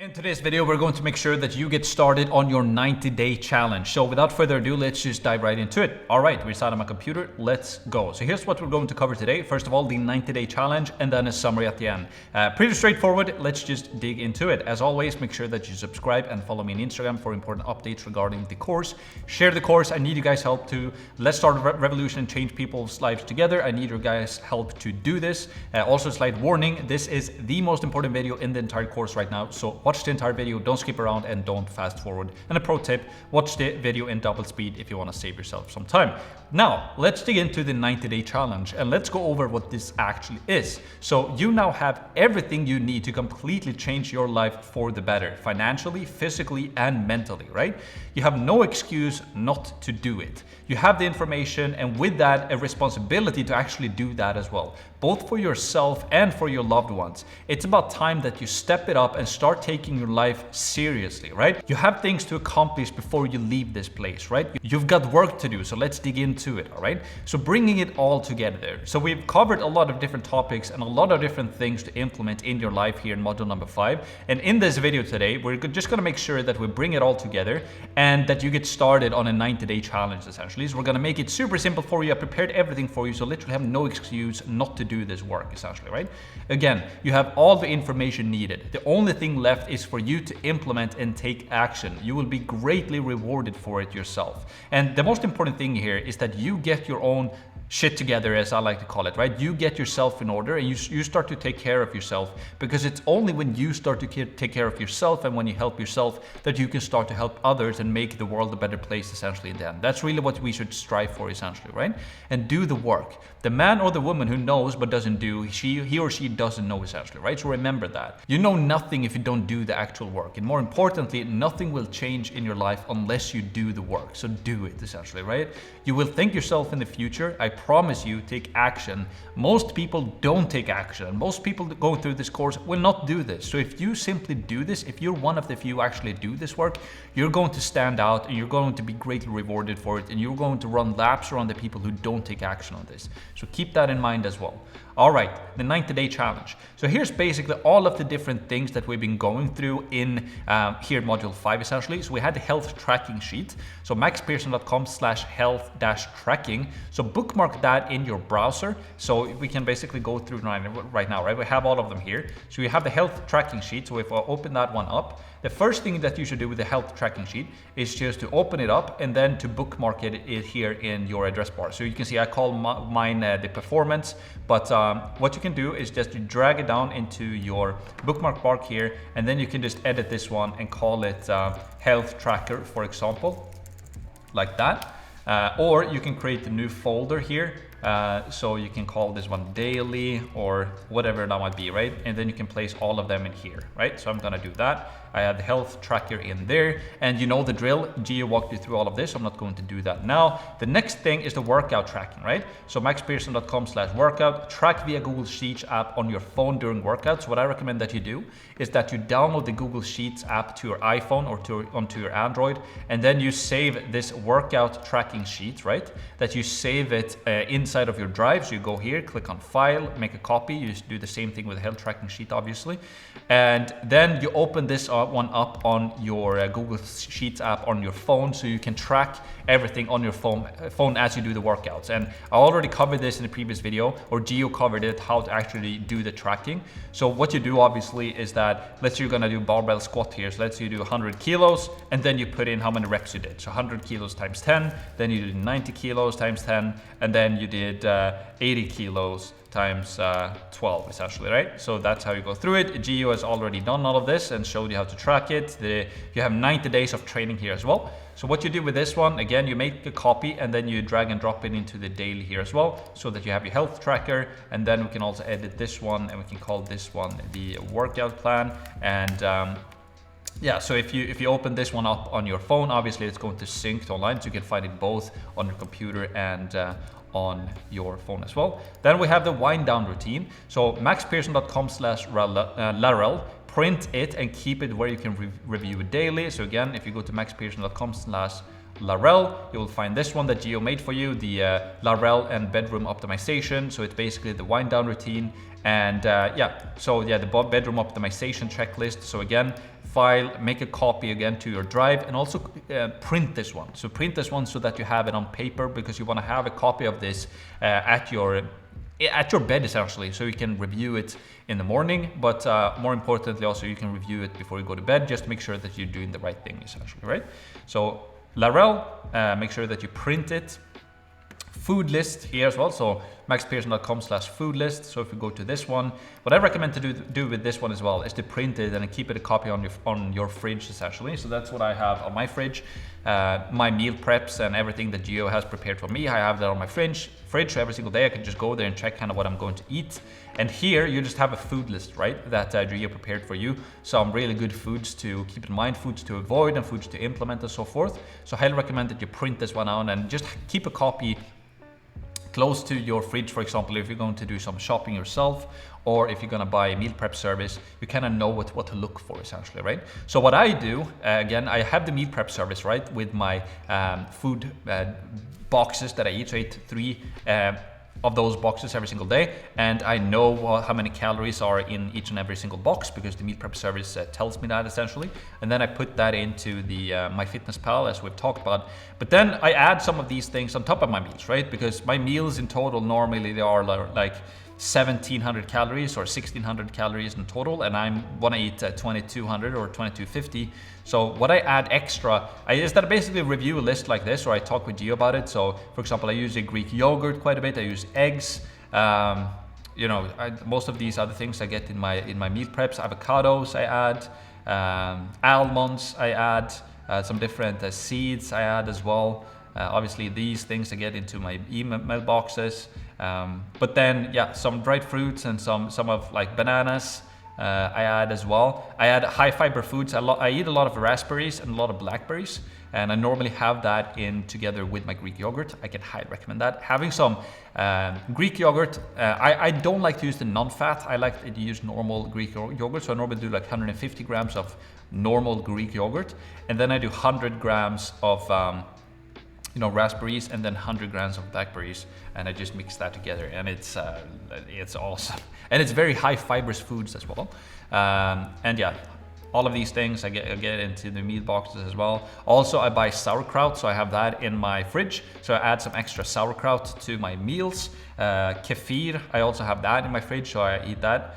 In today's video, we're going to make sure that you get started on your 90-day challenge. So without further ado, let's just dive right into it. All right, we're sat on my computer. Let's go. So here's what we're going to cover today. First of all, the 90-day challenge and then a summary at the end. Pretty straightforward. Let's just dig into it. As always, make sure that you subscribe and follow me on Instagram for important updates regarding the course. Share the course. I need you guys' help to let's start a revolution and change people's lives together. I need your guys' help to do this. Also, slight warning, this is the most important video in the entire course right now. So watch the entire video, don't skip around and don't fast forward. And a pro tip, watch the video in double speed if you want to save yourself some time. Now, let's dig into the 90-day challenge and let's go over what this actually is. So you now have everything you need to completely change your life for the better, financially, physically, and mentally, right? You have no excuse not to do it. You have the information and with that, a responsibility to actually do that as well, both for yourself and for your loved ones. It's about time that you step it up and start taking your life seriously, right? You have things to accomplish before you leave this place, right? You've got work to do, so let's dig into it, all right? So bringing it all together there. So we've covered a lot of different topics and a lot of different things to implement in your life here in module number 5. And in this video today, we're just gonna make sure that we bring it all together and that you get started on a 90-day challenge, essentially. So we're gonna make it super simple for you. I prepared everything for you, so literally have no excuse not to do this work, essentially, right? Again, you have all the information needed. The only thing left is for you to implement and take action. You will be greatly rewarded for it yourself. And the most important thing here is that you get your own shit together, as I like to call it, right? You get yourself in order and you start to take care of yourself, because it's only when you start to take care of yourself and when you help yourself that you can start to help others and make the world a better place, essentially, in the end. That's really what we should strive for, essentially, right? And do the work. The man or the woman who knows but doesn't do, he or she doesn't know, essentially, right? So remember that. You know nothing if you don't do the actual work. And more importantly, nothing will change in your life unless you do the work. So do it, essentially, right? You will thank yourself in the future. I promise you, take action. Most people don't take action. Most people that go through this course will not do this. So if you simply do this, if you're one of the few actually do this work, you're going to stand out and you're going to be greatly rewarded for it, and you're going to run laps around the people who don't take action on this. So keep that in mind as well. All right, the 90-day challenge. So here's basically all of the different things that we've been going through in here in module 5, essentially. So we had the health tracking sheet. So maxpearson.com/health-tracking. So bookmark that in your browser. So we can basically go through right now, right? We have all of them here. So you have the health tracking sheet. So if I open that one up, the first thing that you should do with the health tracking sheet is just to open it up and then to bookmark it here in your address bar. So you can see I call mine the performance, but what you can do is just to drag it down into your bookmark bar here, and then you can just edit this one and call it health tracker, for example, like that. Or you can create a new folder here. So you can call this one daily or whatever that might be, right? And then you can place all of them in here, right? So I'm gonna do that. I have the health tracker in there, and you know the drill. Gio walked you through all of this. I'm not going to do that now. The next thing is the workout tracking, right? So maxpearson.com/workout, track via Google Sheets app on your phone during workouts. What I recommend that you do is that you download the Google Sheets app to your iPhone or onto your Android, and then you save this workout tracking sheet, right? That you save it inside of your drive. So you go here, click on file, make a copy. You just do the same thing with the health tracking sheet, obviously. And then you open this one up on your Google Sheets app on your phone, so you can track everything on your phone as you do the workouts. And I already covered this in the previous video, or Gio covered it, how to actually do the tracking. So what you do obviously is that, let's say you're gonna do barbell squat here. So let's say you do 100 kilos and then you put in how many reps you did. So 100 kilos times 10, then you did 90 kilos times 10, and then you did 80 kilos times 12, essentially, right? So that's how you go through it. Gio has already done all of this and showed you how to track it. You have 90 days of training here as well. So what you do with this one, again, you make a copy and then you drag and drop it into the daily here as well, so that you have your health tracker. And then we can also edit this one and we can call this one the workout plan. And yeah, so if you open this one up on your phone, obviously it's going to sync to online, so you can find it both on your computer and on your phone as well. Then we have the wind down routine. So maxpearson.com/Laravel, print it and keep it where you can review it daily. So again, if you go to maxpearson.com/Laravel, Laravel, you will find this one that Gio made for you, the Laravel and bedroom optimization. So it's basically the wind down routine. And the bedroom optimization checklist. So again, file, make a copy again to your drive, and also print this one. So print this one so that you have it on paper, because you want to have a copy of this at your bed essentially, so you can review it in the morning, but more importantly also you can review it before you go to bed, just to make sure that you're doing the right thing essentially, right? So Laravel, make sure that you print it. Food list here as well, so maxpearson.com/food list. So if you go to this one, what I recommend to do with this one as well is to print it and keep it a copy on your fridge essentially. So that's what I have on my fridge. My meal preps and everything that Gio has prepared for me, I have that on my fridge. So every single day I can just go there and check kind of what I'm going to eat. And here you just have a food list, right, that Gio prepared for you. Some really good foods to keep in mind, foods to avoid and foods to implement and so forth. So I highly recommend that you print this one out and just keep a copy close to your fridge, for example, if you're going to do some shopping yourself, or if you're going to buy a meal prep service, you kind of know what to look for essentially, right? So what I do, again, I have the meal prep service, right, with my food boxes that I eat. So I eat 3 of those boxes every single day, and I know how many calories are in each and every single box, because the meal prep service tells me that essentially. And then I put that into the MyFitnessPal, as we've talked about. But then I add some of these things on top of my meals, right? Because my meals in total, normally they are like 1,700 calories or 1,600 calories in total, and I want to eat 2,200 or 2,250. So what I add extra is that I basically review a list like this, or I talk with Gio about it. So for example, I use a Greek yogurt quite a bit. I use eggs. Most of these other things I get in my meal preps. Avocados I add, almonds I add, some different seeds I add as well. Obviously these things I get into my email boxes. But then, some dried fruits and some of like bananas I add as well. I add high fiber foods. I eat a lot of raspberries and a lot of blackberries, and I normally have that in together with my Greek yogurt. I can highly recommend that. Having some Greek yogurt, I don't like to use the non-fat. I like to use normal Greek yogurt, so I normally do like 150 grams of normal Greek yogurt, and then I do 100 grams of raspberries, and then 100 grams of blackberries, and I just mix that together, and it's awesome. And it's very high fibrous foods as well. All of these things I get into the meal boxes as well. Also, I buy sauerkraut, so I have that in my fridge. So I add some extra sauerkraut to my meals. Kefir, I also have that in my fridge, so I eat that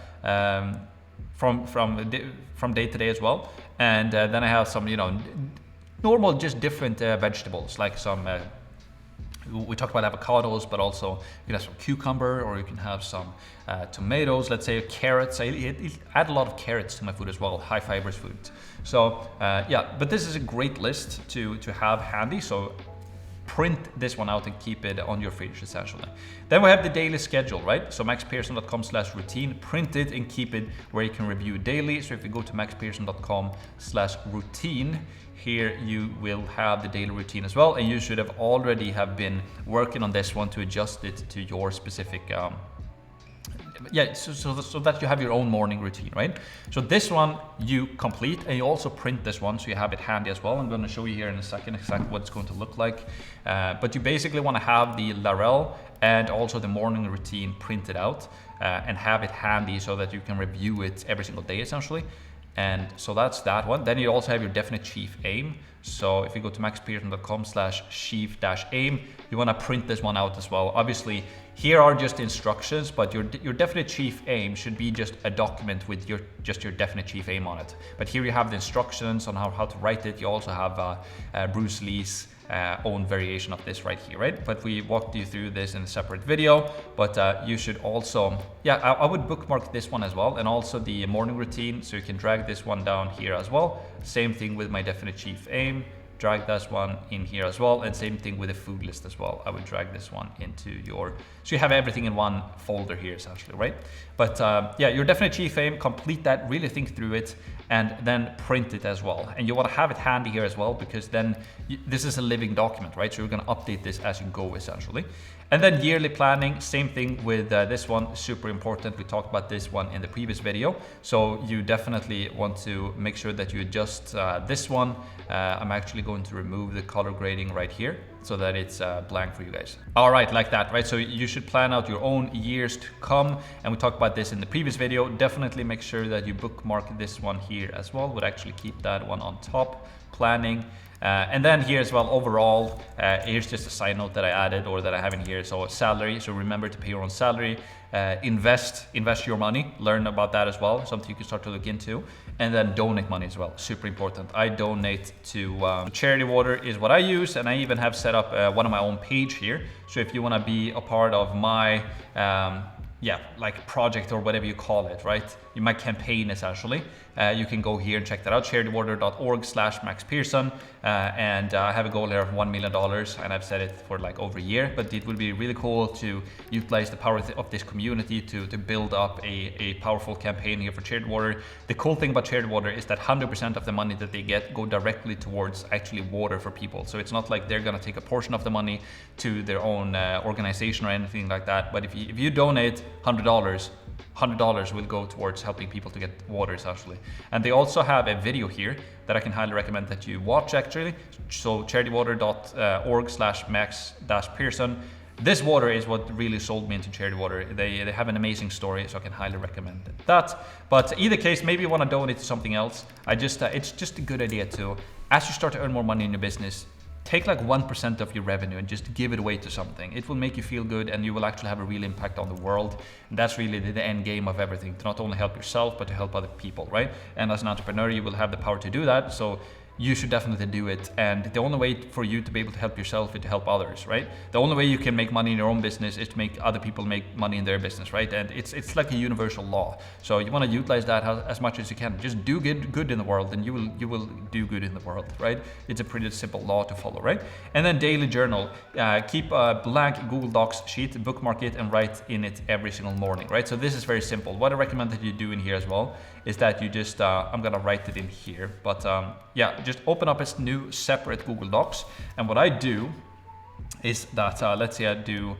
from day to day as well. And then I have some, normal, just different vegetables, like some, we talked about avocados, but also you can have some cucumber, or you can have some tomatoes, let's say carrots. I add a lot of carrots to my food as well, high fibrous food. So but this is a great list to have handy. So print this one out and keep it on your fridge essentially. Then we have the daily schedule, right? So maxpearson.com/routine, print it and keep it where you can review daily. So if you go to maxpearson.com/routine, here you will have the daily routine as well, and you should have already been working on this one to adjust it to your specific so that you have your own morning routine, right? So this one you complete, and you also print this one so you have it handy as well. I'm going to show you here in a second exactly what it's going to look like. But you basically want to have the Laravel and also the morning routine printed out and have it handy so that you can review it every single day essentially. And so that's that one. Then you also have your definite chief aim. So if you go to maxpearson.com/chief-aim, you want to print this one out as well. Obviously, here are just instructions, but your definite chief aim should be just a document with your definite chief aim on it. But here you have the instructions on how to write it. You also have Bruce Lee's own variation of this right here, right? But we walked you through this in a separate video. But you should also, I would bookmark this one as well, and also the morning routine, so you can drag this one down here as well. Same thing with my definite chief aim, drag this one in here as well, and same thing with the food list as well. I would drag this one into so you have everything in one folder here essentially, right? But your definite chief aim, complete that, really think through it, and then print it as well. And you want to have it handy here as well, because then this is a living document, right? So you're going to update this as you go essentially. And then yearly planning, same thing with this one, super important. We talked about this one in the previous video. So you definitely want to make sure that you adjust this one. I'm actually going to remove the color grading right here so that it's blank for you guys. All right, like that, right? So you should plan out your own years to come. And we talked about this in the previous video. Definitely make sure that you bookmark this one here as well. Would actually keep that one on top, planning. And then here as well, overall, here's just a side note that I added or that I have in here. So salary, so remember to pay your own salary, invest your money, learn about that as well, something you can start to look into, and then donate money as well, super important. I donate to Charity Water is what I use, and I even have set up one of my own page here. So if you wanna be a part of my, like project or whatever you call it, right? My campaign essentially. You can go here and check that out, charitywater.org/MaxPearson. And I have a goal here of $1 million, and I've set it for like over a year, but it would be really cool to utilize the power of this community to build up a powerful campaign here for Charity Water. The cool thing about Charity Water is that 100% of the money that they get go directly towards actually water for people. So it's not like they're gonna take a portion of the money to their own organization or anything like that. But if you donate $100 will go towards helping people to get water essentially. And they also have a video here that I can highly recommend that you watch actually. So charitywater.org/Max-Pearson. This water is what really sold me into Charity Water. They have an amazing story, so I can highly recommend that. But either case, maybe you want to donate to something else. It's just a good idea to, as you start to earn more money in your business, take like 1% of your revenue and just give it away to something. It will make you feel good, and you will actually have a real impact on the world. And that's really the end game of everything, to not only help yourself, but to help other people, right? And as an entrepreneur, you will have the power to do that. So you should definitely do it. And the only way for you to be able to help yourself is to help others, right? The only way you can make money in your own business is to make other people make money in their business, right? And it's like a universal law. So you want to utilize that as much as you can. Just do good in the world, and you will do good in the world, right? It's a pretty simple law to follow, right? And then daily journal. Keep a blank Google Docs sheet, bookmark it, and write in it every single morning, right? So this is very simple. What I recommend that you do in here as well is that you just, I'm gonna write it in here, but just open up a new separate Google Docs. And what I do is that, let's say I do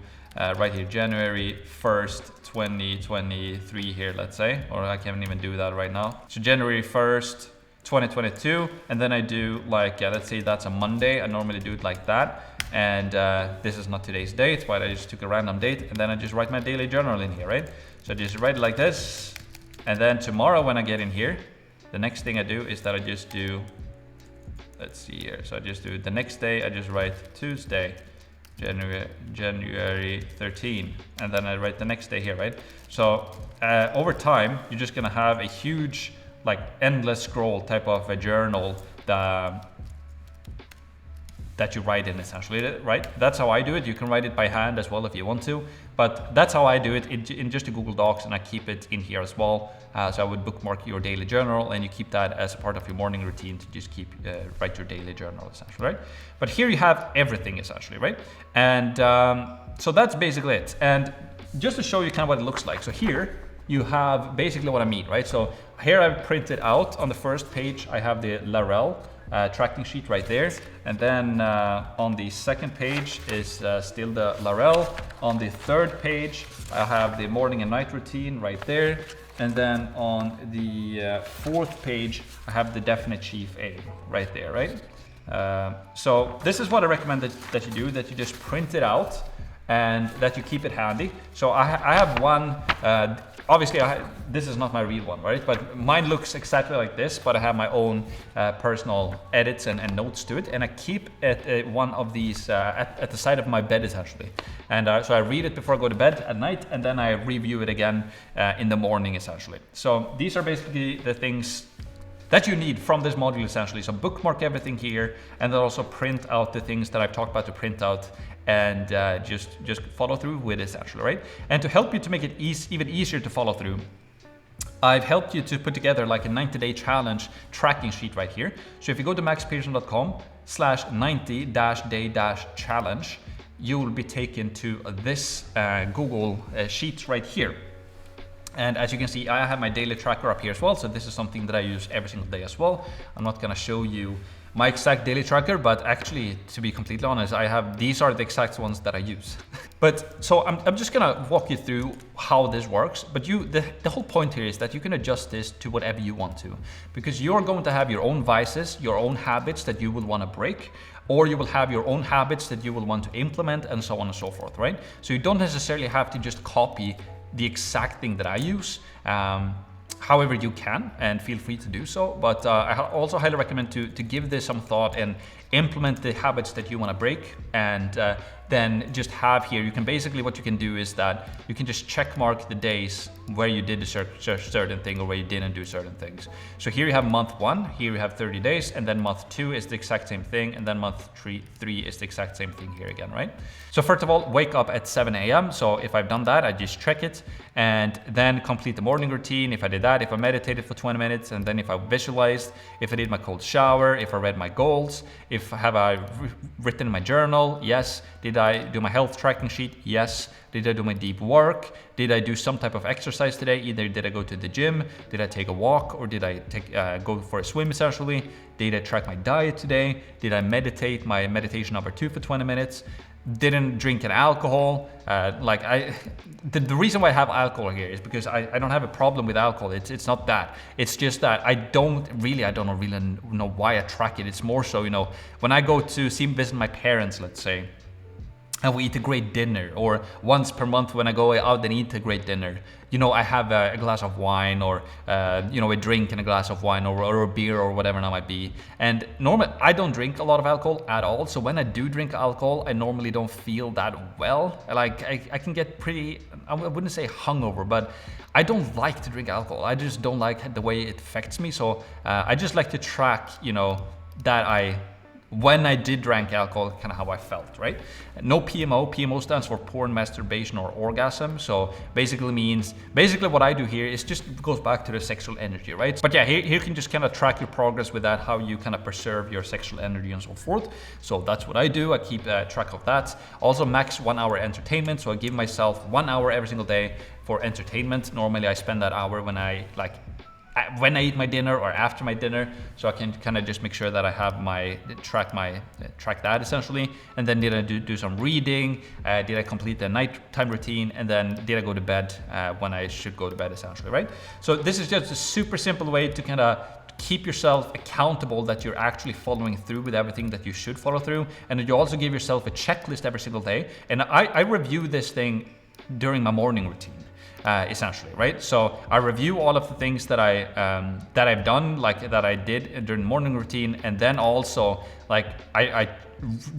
right here, January 1st, 2023 here, let's say, or I can't even do that right now. So January 1st, 2022, and then I do like, let's say that's a Monday. I normally do it like that. And this is not today's date, but I just took a random date, and then I just write my daily journal in here, right? So I just write it like this. And then tomorrow when I get in here, the next thing I do is that I just do, let's see here. So I just do the next day, I just write Tuesday, January 13, and then I write the next day here, right? So over time, you're just gonna have a huge, like endless scroll type of a journal that you write in essentially, right? That's how I do it. You can write it by hand as well if you want to, but that's how I do it in just a Google Docs, and I keep it in here as well. So I would bookmark your daily journal, and you keep that as part of your morning routine to just write your daily journal essentially, right? But here you have everything essentially, right? And so that's basically it. And just to show you kind of what it looks like. So here you have basically what I mean, right? So here I've printed out on the first page, I have the Larell tracking sheet right there. And then on the second page is still the Larell. On the third page, I have the morning and night routine right there. And then on the fourth page, I have the Definite Chief A right there, right? So this is what I recommend that you do, that you just print it out and that you keep it handy. So I have one, obviously this is not my real one, right? But mine looks exactly like this, but I have my own personal edits and notes to it. And I keep one of these at the side of my bed essentially. And so I read it before I go to bed at night, and then I review it again in the morning essentially. So these are basically the things that you need from this module essentially. So bookmark everything here, and then also print out the things that I've talked about to print out, and just follow through with it essentially, right? And to help you to make it even easier to follow through, I've helped you to put together like a 90-day challenge tracking sheet right here. So if you go to maxpearson.com/90-day-challenge, you will be taken to this Google sheet right here. And as you can see, I have my daily tracker up here as well. So this is something that I use every single day as well. I'm not gonna show you my exact daily tracker, but actually, to be completely honest, these are the exact ones that I use. But so I'm just gonna walk you through how this works, but the whole point here is that you can adjust this to whatever you want to, because you're going to have your own vices, your own habits that you will want to break, or you will have your own habits that you will want to implement, and so on and so forth, right? So you don't necessarily have to just copy the exact thing that I use. However you can, and feel free to do so, but I also highly recommend to give this some thought and implement the habits that you want to break, and then just have here, you can basically, what you can do is that you can just check mark the days where you did a certain thing or where you didn't do certain things. So here you have month 1, here you have 30 days, and then month 2 is the exact same thing, and then month 3 is the exact same thing here again, right? So first of all, wake up at 7 a.m. So if I've done that, I just check it, and then complete the morning routine. If I did that, if I meditated for 20 minutes, and then if I visualized, if I did my cold shower, if I read my goals, if I written in my journal, yes. Did I do my health tracking sheet? Yes. Did I do my deep work? Did I do some type of exercise today? Either did I go to the gym? Did I take a walk? Or did I go for a swim essentially? Did I track my diet today? Did I meditate my meditation number 2 for 20 minutes? Didn't drink an alcohol. The reason why I have alcohol here is because I don't have a problem with alcohol. It's not that. It's just that I don't really know why I track it. It's more so, when I go to visit my parents, let's say, and we eat a great dinner, or once per month when I go out and eat a great dinner, I have a glass of wine, or a drink and a glass of wine, or a beer, or whatever it might be. And normally I don't drink a lot of alcohol at all, so when I do drink alcohol, I normally don't feel that well. Like I can get pretty, I wouldn't say hungover, but I don't like to drink alcohol. I just don't like the way it affects me. So I just like to track, that when I did drink alcohol, kind of how I felt, right? No PMO. PMO stands for porn, masturbation, or orgasm. So basically what I do here is just goes back to the sexual energy, right? But yeah, here you can just kind of track your progress with that, how you kind of preserve your sexual energy and so forth. So that's what I do. I keep track of that. Also max 1 hour entertainment. So I give myself 1 hour every single day for entertainment. Normally I spend that hour when I eat my dinner or after my dinner, so I can kind of just make sure that I have track that essentially. And then did I do some reading? Did I complete the nighttime routine? And then did I go to bed when I should go to bed essentially, right? So this is just a super simple way to kind of keep yourself accountable that you're actually following through with everything that you should follow through. And you also give yourself a checklist every single day. And I review this thing during my morning routine. Essentially, right? So I review all of the things that I've done, like that I did during the morning routine, and then also I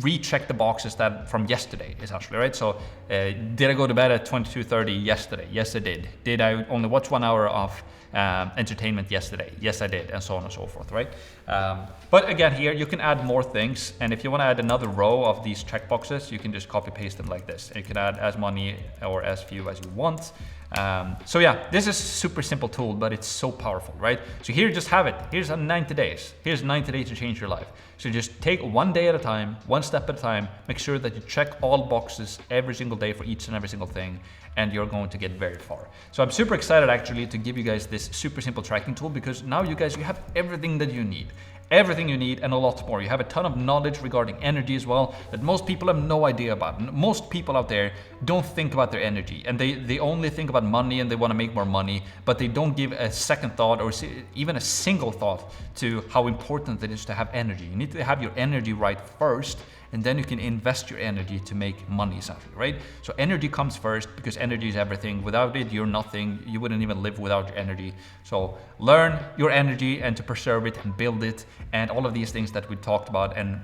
recheck the boxes that from yesterday, essentially, right? So did I go to bed at 22:30 yesterday? Yes, I did. Did I only watch 1 hour of entertainment yesterday? Yes, I did, and so on and so forth, right? But again, here you can add more things, and if you want to add another row of these checkboxes, you can just copy paste them like this. And you can add as many or as few as you want. So yeah, this is a super simple tool, but it's so powerful, right? So here, just have it. Here's 90 days. Here's 90 days to change your life. So just take 1 day at a time, 1 step at a time, make sure that you check all boxes every single day for each and every single thing, and you're going to get very far. So I'm super excited actually to give you guys this super simple tracking tool, because now you have everything that you need. Everything you need and a lot more. You have a ton of knowledge regarding energy as well that most people have no idea about. Most people out there don't think about their energy, and they only think about money and they want to make more money, but they don't give a second thought or even a single thought to how important it is to have energy. You need to have your energy right first, and then you can invest your energy to make money essentially, right? So energy comes first, because energy is everything. Without it, you're nothing. You wouldn't even live without your energy. So learn your energy and to preserve it and build it, and all of these things that we talked about, and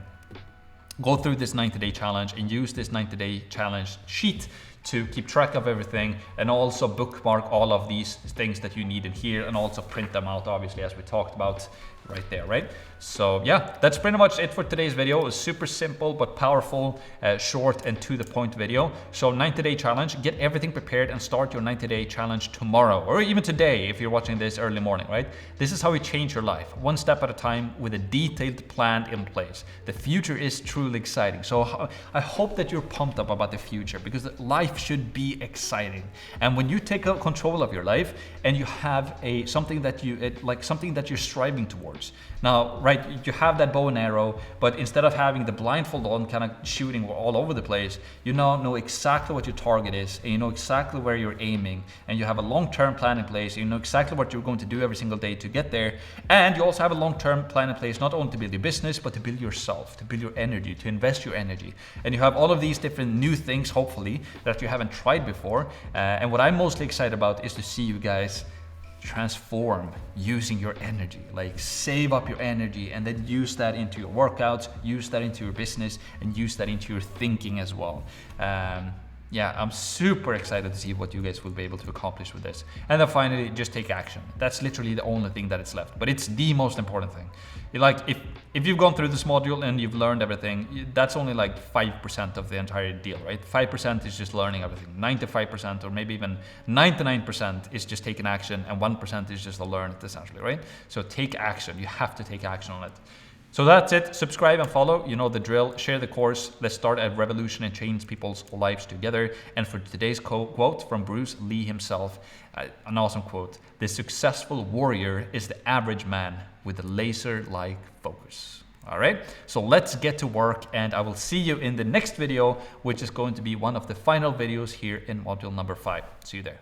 go through this 90-day challenge and use this 90-day challenge sheet to keep track of everything, and also bookmark all of these things that you need in here, and also print them out, obviously, as we talked about right there, right? So yeah, that's pretty much it for today's video. It was super simple but powerful, short and to the point video. So 90-day challenge, get everything prepared and start your 90-day challenge tomorrow, or even today if you're watching this early morning, right? This is how we change your life, 1 step at a time, with a detailed plan in place. The future is truly exciting. So I hope that you're pumped up about the future, because life should be exciting. And when you take control of your life and you have something that you're striving towards, yours. Now, right, you have that bow and arrow, but instead of having the blindfold on, kind of shooting all over the place, you now know exactly what your target is, and you know exactly where you're aiming, and you have a long-term plan in place, and you know exactly what you're going to do every single day to get there, and you also have a long-term plan in place, not only to build your business, but to build yourself, to build your energy, to invest your energy. And you have all of these different new things, hopefully, that you haven't tried before. And what I'm mostly excited about is to see you guys transform using your energy. Like, save up your energy and then use that into your workouts, use that into your business, and use that into your thinking as well. Yeah, I'm super excited to see what you guys will be able to accomplish with this. And then finally, just take action. That's literally the only thing that is left, but it's the most important thing. Like, if you've gone through this module and you've learned everything, that's only like 5% of the entire deal, right? 5% is just learning everything. 95% or maybe even 99% is just taking action, and 1% is just to learn it, essentially, right? So take action. You have to take action on it. So that's it. Subscribe and follow. You know the drill. Share the course. Let's start a revolution and change people's lives together. And for today's quote from Bruce Lee himself, an awesome quote: "The successful warrior is the average man with a laser-like focus." All right, so let's get to work, and I will see you in the next video, which is going to be one of the final videos here in module number 5. See you there.